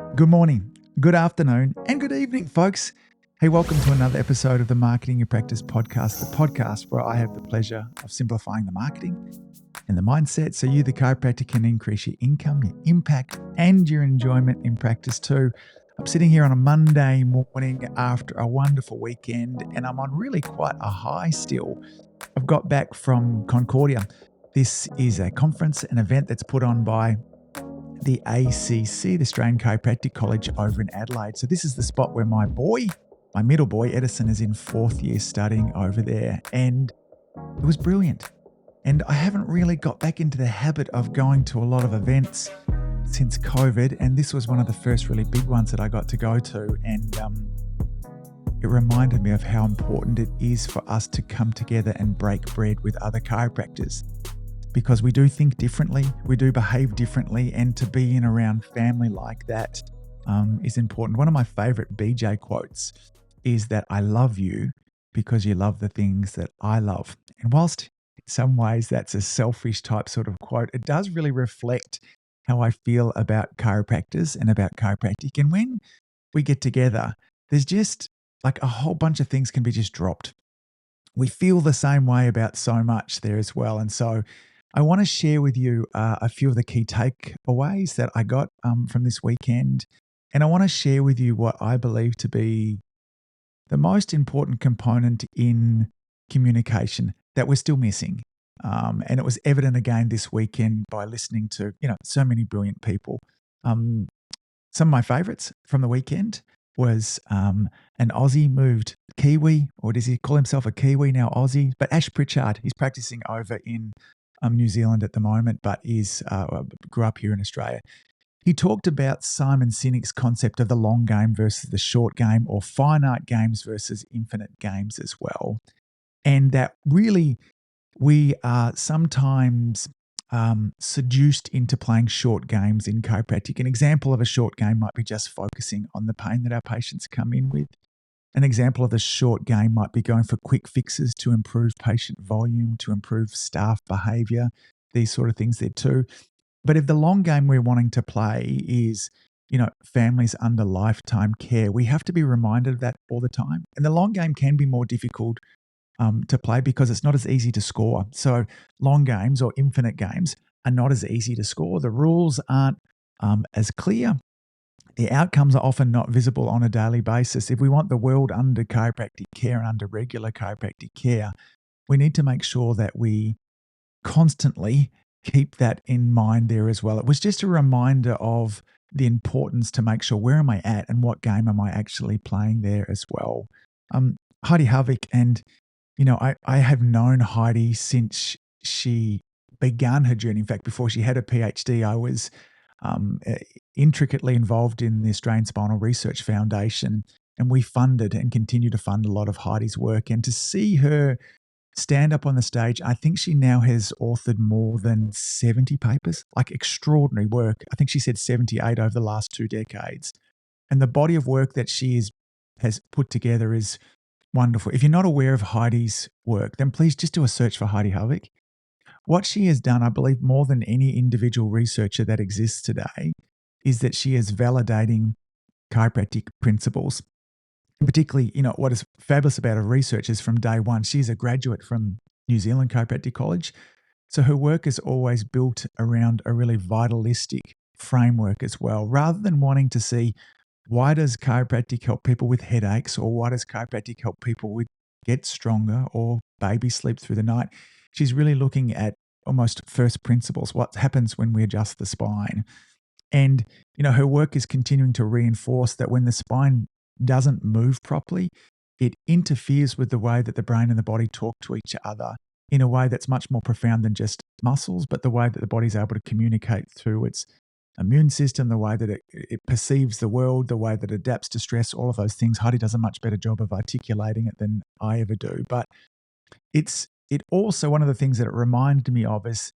Good morning, good afternoon, and good evening, folks. Hey, welcome to another episode of the Marketing Your Practice podcast, the podcast where I have the pleasure of simplifying the marketing and the mindset so you, the chiropractor, can increase your income, your impact, and your enjoyment in practice too. I'm sitting here on a Monday morning after a wonderful weekend, and I'm on really quite a high still. I've got back from Concordia. This is a conference, an event that's put on by the ACC, the Australian Chiropractic College over in Adelaide. So this is the spot where my middle boy, Edison, is in fourth year studying over there. And it was brilliant. And I haven't really got back into the habit of going to a lot of events since COVID. And this was one of the first really big ones that I got to go to. And it reminded me of how important it is for us to come together and break bread with other chiropractors. Because we do think differently, we do behave differently, and to be in around family like that is important. One of my favorite BJ quotes is that I love you because you love the things that I love. And whilst in some ways that's a selfish type sort of quote, it does really reflect how I feel about chiropractors and about chiropractic. And when we get together, there's just like a whole bunch of things can be just dropped. We feel the same way about so much there as well. And so I want to share with you a few of the key takeaways that I got from this weekend. And I want to share with you what I believe to be the most important component in communication that we're still missing. And it was evident again this weekend by listening to, so many brilliant people. Some of my favorites from the weekend was an Aussie moved Kiwi, or does he call himself a Kiwi now, Aussie? But Ash Pritchard, he's practicing over in New Zealand at the moment, but grew up here in Australia. He talked about Simon Sinek's concept of the long game versus the short game, or finite games versus infinite games as well. And that really we are sometimes seduced into playing short games in chiropractic. An example of a short game might be just focusing on the pain that our patients come in with. An example of the short game might be going for quick fixes to improve patient volume, to improve staff behavior, these sort of things there too. But if the long game we're wanting to play is, families under lifetime care, we have to be reminded of that all the time. And the long game can be more difficult to play because it's not as easy to score. So long games or infinite games are not as easy to score. The rules aren't as clear. The outcomes are often not visible on a daily basis. If we want the world under chiropractic care and under regular chiropractic care, we need to make sure that we constantly keep that in mind there as well. It was just a reminder of the importance to make sure where am I at and what game am I actually playing there as well. Heidi Havik, and I have known Heidi since she began her journey. In fact, before she had a PhD, I was intricately involved in the Australian Spinal Research Foundation, and we funded and continue to fund a lot of Heidi's work. And to see her stand up on the stage, I think she now has authored more than 70 papers, like extraordinary work. I think she said 78 over the last 2 decades. And the body of work that she has put together is wonderful. If you're not aware of Heidi's work, then please just do a search for Heidi Havik. What she has done, I believe, more than any individual researcher that exists today, is that she is validating chiropractic principles. And particularly, what is fabulous about her research is from day one, she's a graduate from New Zealand Chiropractic College. So her work is always built around a really vitalistic framework as well, rather than wanting to see why does chiropractic help people with headaches, or why does chiropractic help people with get stronger or baby sleep through the night. She's really looking at almost first principles, what happens when we adjust the spine. And, her work is continuing to reinforce that when the spine doesn't move properly, it interferes with the way that the brain and the body talk to each other in a way that's much more profound than just muscles, but the way that the body's able to communicate through its immune system, the way that it perceives the world, the way that it adapts to stress, all of those things. Heidi does a much better job of articulating it than I ever do. But it also, one of the things that it reminded me of is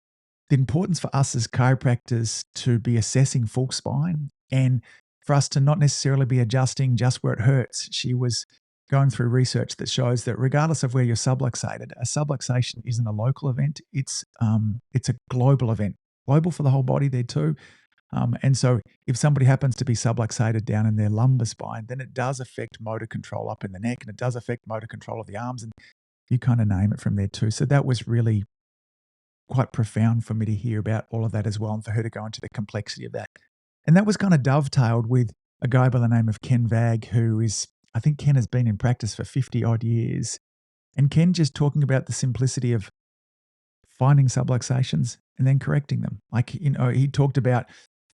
the importance for us as chiropractors to be assessing full spine, and for us to not necessarily be adjusting just where it hurts. She was going through research that shows that regardless of where you're subluxated, a subluxation isn't a local event. It's a global event, global for the whole body there too. And so if somebody happens to be subluxated down in their lumbar spine, then it does affect motor control up in the neck, and it does affect motor control of the arms, and you kind of name it from there too. So that was really quite profound for me to hear about all of that as well, and for her to go into the complexity of that. And that was kind of dovetailed with a guy by the name of Ken Vag, I think Ken has been in practice for 50 odd years. And Ken just talking about the simplicity of finding subluxations and then correcting them. Like, he talked about,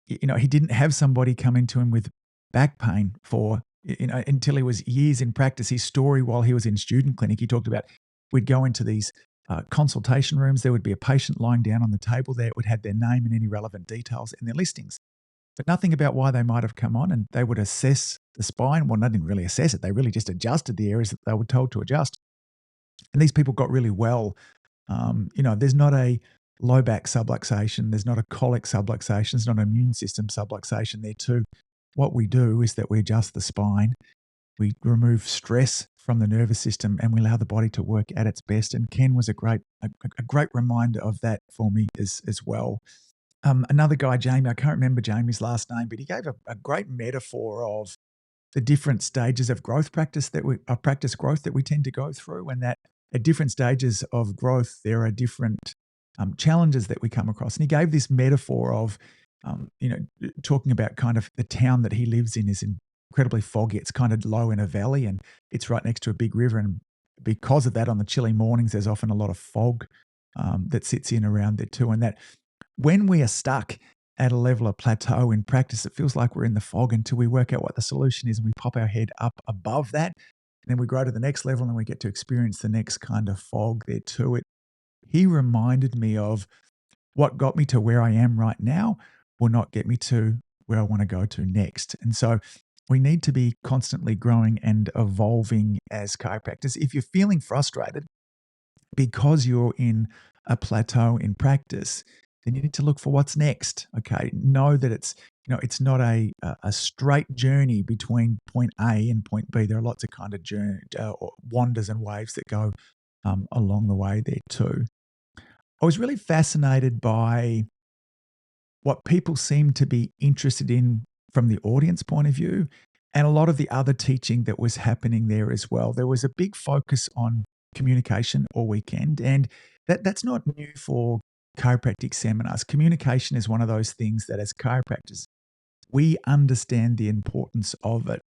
he didn't have somebody come into him with back pain for, until he was years in practice. His story while he was in student clinic, he talked about we'd go into these consultation rooms. There would be a patient lying down on the table there. It would have their name and any relevant details in their listings, but nothing about why they might have come on. And they would assess the spine. Well, they didn't really assess it. They really just adjusted the areas that they were told to adjust. And these people got really well. There's not a low back subluxation. There's not a colic subluxation. There's not an immune system subluxation there too. What we do is that we adjust the spine. We remove stress from the nervous system, and we allow the body to work at its best. And Ken was a great reminder of that for me as well. Another guy, Jamie, I can't remember Jamie's last name, but he gave a great metaphor of the different stages of practice growth that we tend to go through, and that at different stages of growth, there are different challenges that we come across. And he gave this metaphor of, talking about kind of the town that he lives in is incredibly foggy. It's kind of low in a valley, and it's right next to a big river. And because of that, on the chilly mornings, there's often a lot of fog that sits in around there too. And that when we are stuck at a level of plateau in practice, it feels like we're in the fog until we work out what the solution is, and we pop our head up above that. And then we grow to the next level, and we get to experience the next kind of fog there too. He reminded me of what got me to where I am right now will not get me to where I want to go to next. And so we need to be constantly growing and evolving as chiropractors. If you're feeling frustrated because you're in a plateau in practice, then you need to look for what's next. Okay. Know that it's not a straight journey between point A and point B. There are lots of kind of wanders and waves that go along the way there too. I was really fascinated by what people seem to be interested in from the audience point of view, and a lot of the other teaching that was happening there as well. There was a big focus on communication all weekend, and that's not new for chiropractic seminars. Communication is one of those things that as chiropractors, we understand the importance of it.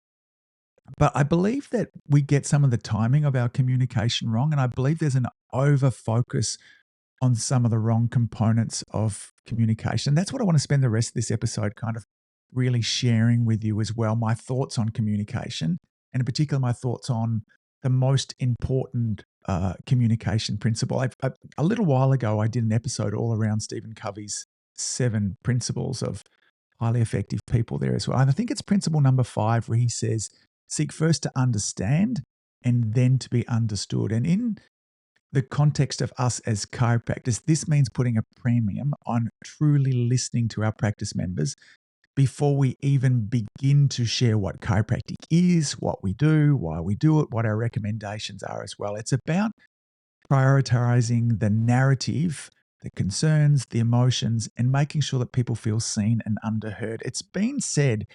But I believe that we get some of the timing of our communication wrong, and I believe there's an over focus on some of the wrong components of communication. That's what I want to spend the rest of this episode kind of really sharing with you as well, my thoughts on communication, and in particular, my thoughts on the most important communication principle. A little while ago, I did an episode all around Stephen Covey's 7 principles of highly effective people there as well. And I think it's principle number 5, where he says, seek first to understand and then to be understood. And in the context of us as chiropractors, this means putting a premium on truly listening to our practice members before we even begin to share what chiropractic is, what we do, why we do it, what our recommendations are as well. It's about prioritizing the narrative, the concerns, the emotions, and making sure that people feel seen and underheard. It's been said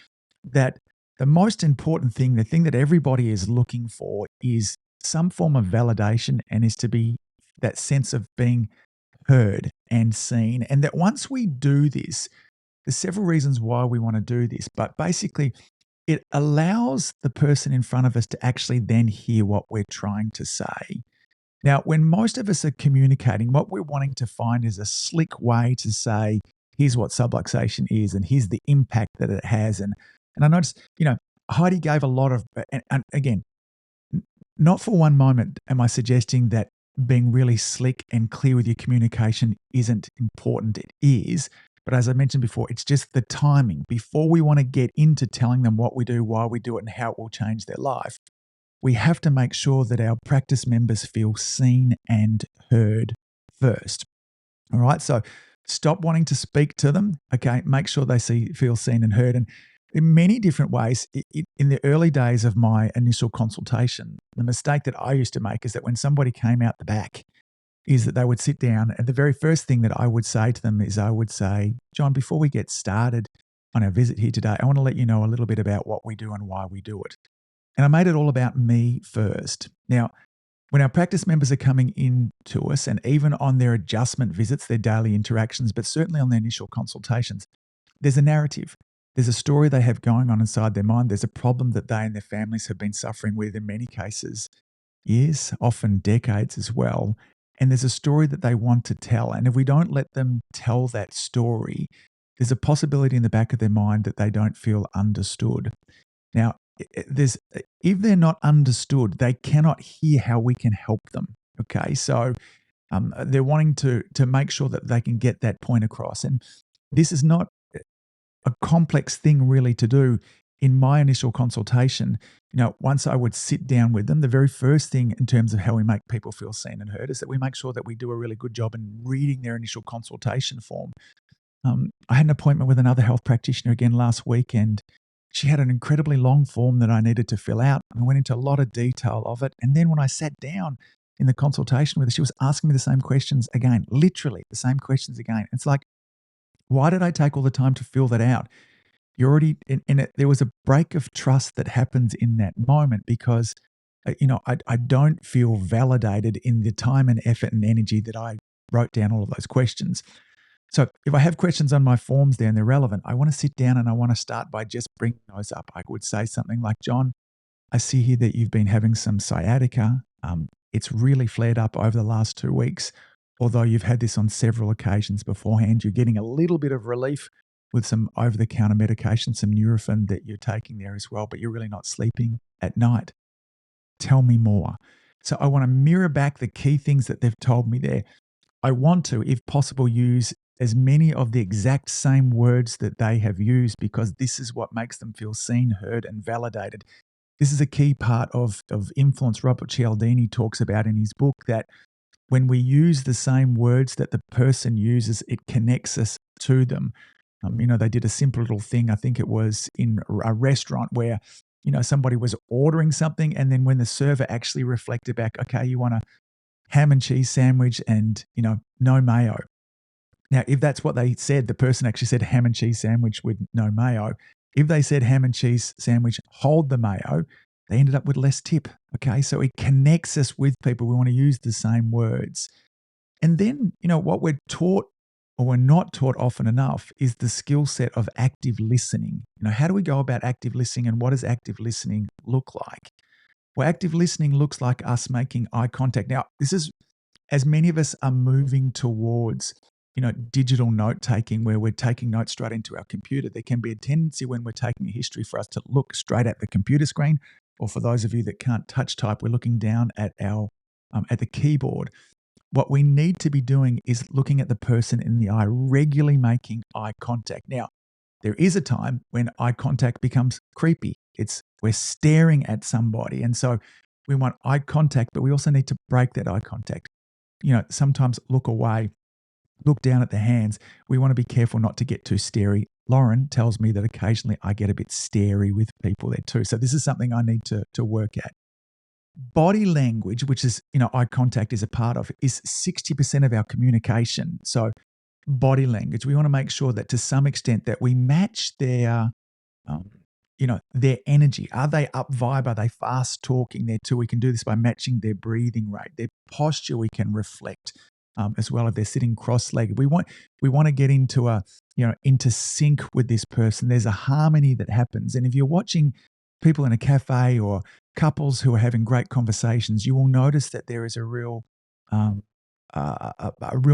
that the most important thing, the thing that everybody is looking for, is some form of validation, and is to be that sense of being heard and seen. And that once we do this, there's several reasons why we want to do this, but basically it allows the person in front of us to actually then hear what we're trying to say. Now, when most of us are communicating, what we're wanting to find is a slick way to say, here's what subluxation is, and here's the impact that it has. And I noticed, Heidi gave a lot of, and again, not for one moment am I suggesting that being really slick and clear with your communication isn't important. It is. But as I mentioned before, it's just the timing. Before we want to get into telling them what we do, why we do it, and how it will change their life, we have to make sure that our practice members feel seen and heard first. All right. So stop wanting to speak to them. Okay. Make sure they feel seen and heard. And in many different ways, in the early days of my initial consultation, the mistake that I used to make is that when somebody came out the back, is that they would sit down, and the very first thing that I would say to them is I would say, John, before we get started, on our visit here today, I want to let you know a little bit about what we do and why we do it. And I made it all about me first. Now, when our practice members are coming in to us, and even on their adjustment visits, their daily interactions, but certainly on their initial consultations, there's a narrative. There's a story they have going on inside their mind. There's a problem that they and their families have been suffering with in many cases, years, often decades as well. And there's a story that they want to tell. And if we don't let them tell that story, there's a possibility in the back of their mind that they don't feel understood. Now, if they're not understood, they cannot hear how we can help them. Okay, so they're wanting to make sure that they can get that point across, and this is not a complex thing really to do. In my initial consultation, once I would sit down with them, the very first thing in terms of how we make people feel seen and heard is that we make sure that we do a really good job in reading their initial consultation form. I had an appointment with another health practitioner again last week, and she had an incredibly long form that I needed to fill out. I went into a lot of detail of it. And then when I sat down in the consultation with her, she was asking me the same questions again, literally the same questions again. It's like, why did I take all the time to fill that out? You're already in it. There was a break of trust that happens in that moment because, I don't feel validated in the time and effort and energy that I wrote down all of those questions. So if I have questions on my forms there and they're relevant, I want to sit down and I want to start by just bringing those up. I would say something like, John, I see here that you've been having some sciatica. It's really flared up over the last 2 weeks. Although you've had this on several occasions beforehand, you're getting a little bit of relief with some over-the-counter medication, some Nurofen that you're taking there as well, but you're really not sleeping at night. Tell me more. So I want to mirror back the key things that they've told me there. I want to, if possible, use as many of the exact same words that they have used because this is what makes them feel seen, heard, and validated. This is a key part of influence. Robert Cialdini talks about in his book that when we use the same words that the person uses, it connects us to them. They did a simple little thing. I think it was in a restaurant where, somebody was ordering something, and then when the server actually reflected back, okay, you want a ham and cheese sandwich and, no mayo. Now, if that's what they said, the person actually said ham and cheese sandwich with no mayo. If they said ham and cheese sandwich, hold the mayo, they ended up with less tip. Okay, so it connects us with people. We want to use the same words. And then, what we're taught or we're not taught often enough is the skill set of active listening. How do we go about active listening and what does active listening look like? Well, active listening looks like us making eye contact. Now, this is as many of us are moving towards, digital note taking where we're taking notes straight into our computer. There can be a tendency when we're taking a history for us to look straight at the computer screen, or for those of you that can't touch type, we're looking down at our at the keyboard. What we need to be doing is looking at the person in the eye, regularly making eye contact. Now, there is a time when eye contact becomes creepy. We're staring at somebody, and so we want eye contact, but we also need to break that eye contact. Sometimes look away, look down at the hands. We want to be careful not to get too stary. Lauren tells me that occasionally I get a bit stary with people there too. So this is something I need to work at. Body language, which is, eye contact is a part of, is 60% of our communication. So body language, we want to make sure that to some extent that we match their energy. Are they up vibe? Are they fast talking there too? We can do this by matching their breathing rate. Their posture we can reflect as well if they're sitting cross-legged. We want to get into into sync with this person. There's a harmony that happens. And if you're watching people in a cafe or couples who are having great conversations, you will notice that there is a real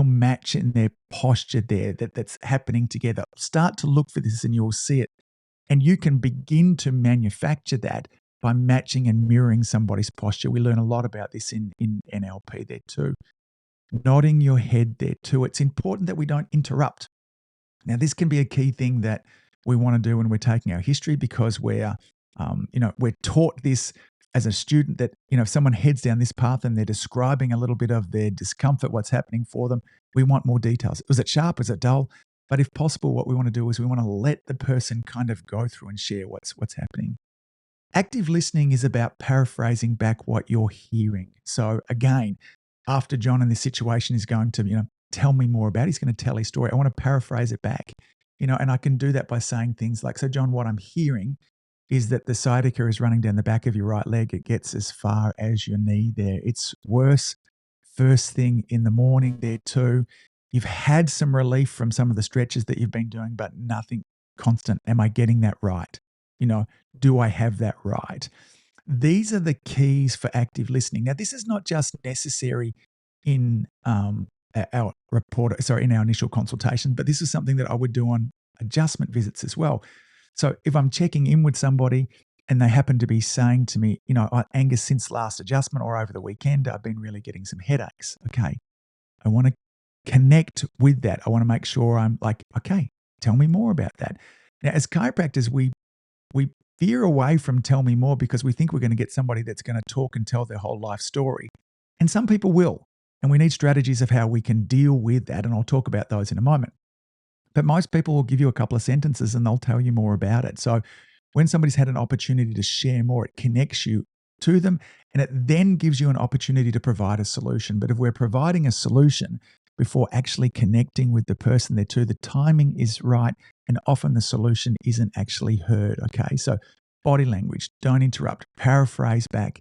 match in their posture there that's happening together. Start to look for this and you'll see it. And you can begin to manufacture that by matching and mirroring somebody's posture. We learn a lot about this in NLP there too. Nodding your head there too. It's important that we don't interrupt. Now, this can be a key thing that we want to do when we're taking our history because we're taught this as a student that, if someone heads down this path and they're describing a little bit of their discomfort, what's happening for them, we want more details. Was it sharp? Was it dull? But if possible, what we want to do is we want to let the person kind of go through and share what's happening. Active listening is about paraphrasing back what you're hearing. So again, after John in this situation is going to, tell me more about it, he's going to tell his story. I want to paraphrase it back. And I can do that by saying things like, so John, what I'm hearing is that the sciatica is running down the back of your right leg. It gets as far as your knee there. It's worse first thing in the morning there too. You've had some relief from some of the stretches that you've been doing, but nothing constant. Am I getting that right? Do I have that right? These are the keys for active listening. Now, this is not just necessary in our in our initial consultation, but this is something that I would do on adjustment visits as well. So if I'm checking in with somebody and they happen to be saying to me, Angus, since last adjustment or over the weekend, I've been really getting some headaches. Okay. I want to connect with that. I want to make sure I'm like, okay, tell me more about that. Now, as chiropractors, we veer away from tell me more because we think we're going to get somebody that's going to talk and tell their whole life story. And some people will. And we need strategies of how we can deal with that. And I'll talk about those in a moment. But most people will give you a couple of sentences and they'll tell you more about it. So when somebody's had an opportunity to share more, it connects you to them and it then gives you an opportunity to provide a solution. But if we're providing a solution before actually connecting with the person there too, the timing is right and often the solution isn't actually heard. Okay, so body language, don't interrupt, paraphrase back.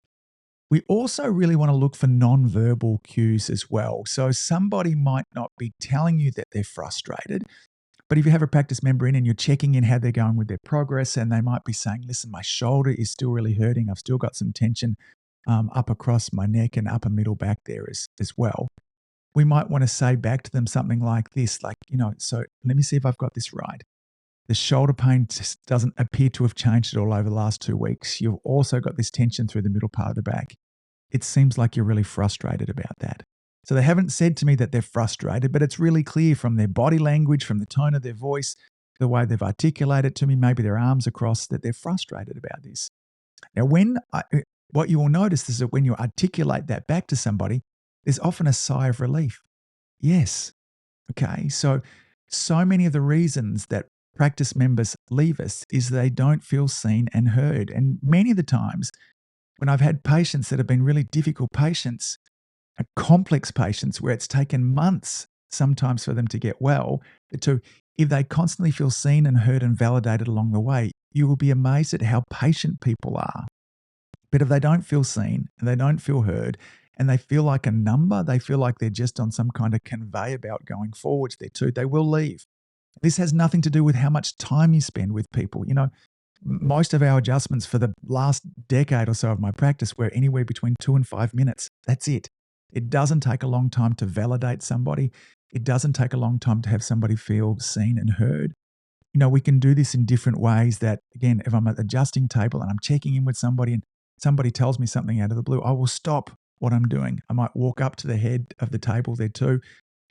We also really want to look for non-verbal cues as well. So somebody might not be telling you that they're frustrated, but if you have a practice member in and you're checking in how they're going with their progress, and they might be saying, listen, my shoulder is still really hurting. I've still got some tension up across my neck and upper middle back there as well. We might want to say back to them something like this, like, so let me see if I've got this right. The shoulder pain just doesn't appear to have changed at all over the last 2 weeks. You've also got this tension through the middle part of the back. It seems like you're really frustrated about that. So they haven't said to me that they're frustrated, but it's really clear from their body language, from the tone of their voice, the way they've articulated to me, maybe their arms across, that they're frustrated about this. Now, what you will notice is that when you articulate that back to somebody, there's often a sigh of relief. Yes. Okay. So many of the reasons that practice members leave us is they don't feel seen and heard. And many of the times when I've had patients that have been really difficult patients, complex patients where it's taken months sometimes for them to get well, if they constantly feel seen and heard and validated along the way, you will be amazed at how patient people are. But if they don't feel seen and they don't feel heard and they feel like a number, they feel like they're just on some kind of conveyor belt going forwards there too, they will leave. This has nothing to do with how much time you spend with people. Most of our adjustments for the last decade or so of my practice were anywhere between 2 and 5 minutes. That's it. It doesn't take a long time to validate somebody. It doesn't take a long time to have somebody feel seen and heard. We can do this in different ways that, again, if I'm at the adjusting table and I'm checking in with somebody and somebody tells me something out of the blue, I will stop what I'm doing. I might walk up to the head of the table there too.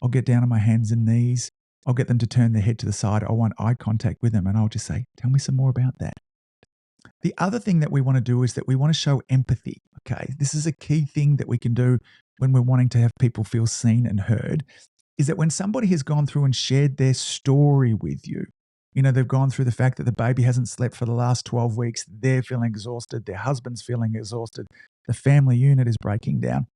I'll get down on my hands and knees. I'll get them to turn their head to the side. I want eye contact with them and I'll just say, tell me some more about that. The other thing that we want to do is that we want to show empathy. Okay. This is a key thing that we can do when we're wanting to have people feel seen and heard, is that when somebody has gone through and shared their story with you, they've gone through the fact that the baby hasn't slept for the last 12 weeks, they're feeling exhausted, their husband's feeling exhausted, the family unit is breaking down.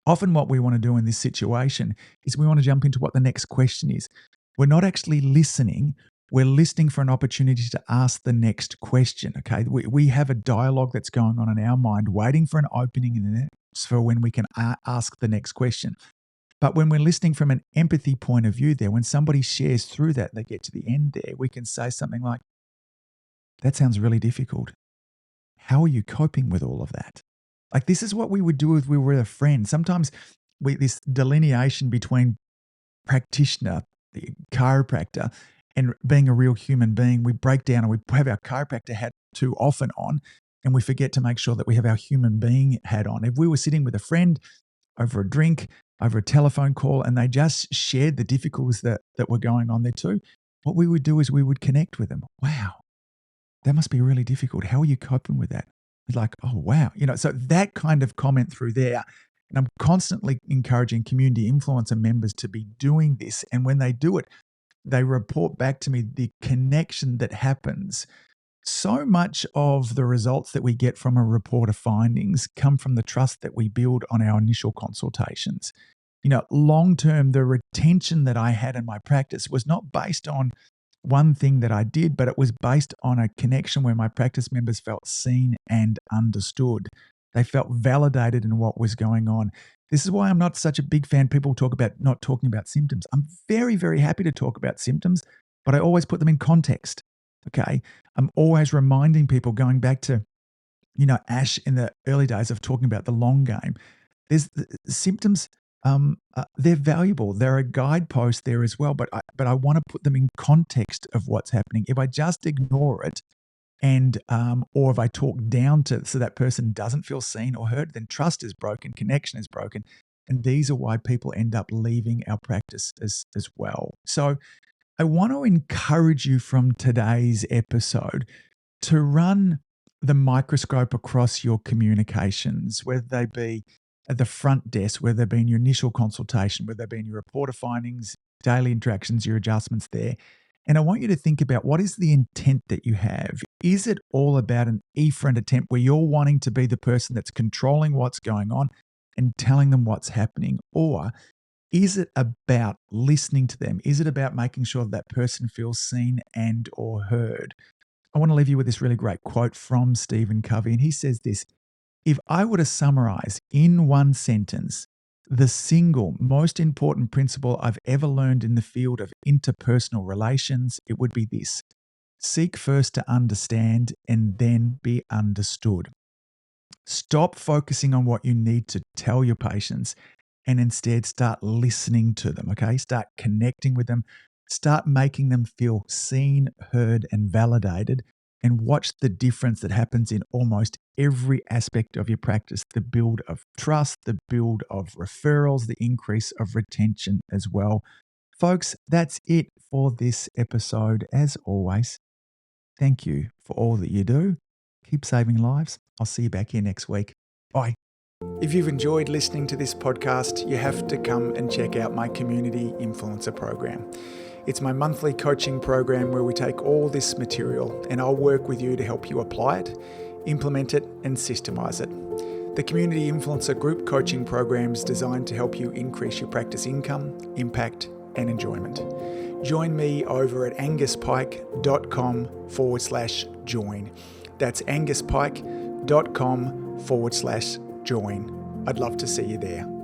Often what we want to do in this situation is we want to jump into what the next question is. We're not actually listening. We're listening for an opportunity to ask the next question, okay? We have a dialogue that's going on in our mind, waiting for an opening in the next for when we can ask the next question. But when we're listening from an empathy point of view there, when somebody shares through that, they get to the end there, we can say something like, that sounds really difficult. How are you coping with all of that? Like, this is what we would do if we were a friend. Sometimes this delineation between practitioner, the chiropractor, and being a real human being, we break down and we have our chiropractor hat too often on, and we forget to make sure that we have our human being hat on. If we were sitting with a friend over a drink, over a telephone call, and they just shared the difficulties that were going on there too, what we would do is we would connect with them. Wow, that must be really difficult. How are you coping with that? It's like, oh, wow. So that kind of comment through there. And I'm constantly encouraging community influencer members to be doing this. And when they do it, they report back to me the connection that happens. So much of the results that we get from a report of findings come from the trust that we build on our initial consultations. Long term, the retention that I had in my practice was not based on one thing that I did, but it was based on a connection where my practice members felt seen and understood. They felt validated in what was going on. This is why I'm not such a big fan. People talk about not talking about symptoms. I'm very, very happy to talk about symptoms, but I always put them in context. Okay. I'm always reminding people, going back to, Ash in the early days of talking about the long game. There's symptoms. They're valuable. They're a guidepost there as well, but I want to put them in context of what's happening. If I just ignore it, and or if I talk down to so that person doesn't feel seen or heard, then trust is broken, connection is broken, and these are why people end up leaving our practice as well. So I want to encourage you from today's episode to run the microscope across your communications, whether they be at the front desk, whether they be in your initial consultation, whether they be in your report of findings, daily interactions, your adjustments there. And I want you to think about, what is the intent that you have? Is it all about an efferent attempt where you're wanting to be the person that's controlling what's going on and telling them what's happening? Or is it about listening to them? Is it about making sure that person feels seen and or heard? I want to leave you with this really great quote from Stephen Covey, and he says this: if I were to summarize in one sentence the single most important principle I've ever learned in the field of interpersonal relations, it would be this: seek first to understand and then be understood. Stop focusing on what you need to tell your patients and instead start listening to them, okay? Start connecting with them. Start making them feel seen, heard, and validated, and watch the difference that happens in almost every aspect of your practice: the build of trust, the build of referrals, the increase of retention as well. Folks, that's it for this episode. As always, thank you for all that you do. Keep saving lives. I'll see you back here next week. Bye. If you've enjoyed listening to this podcast, you have to come and check out my Community Influencer program. It's my monthly coaching program where we take all this material and I'll work with you to help you apply it, implement it, and systemize it. The Community Influencer Group Coaching Program is designed to help you increase your practice income, impact, and enjoyment. Join me over at anguspyke.com/join. That's anguspyke.com/join. I'd love to see you there.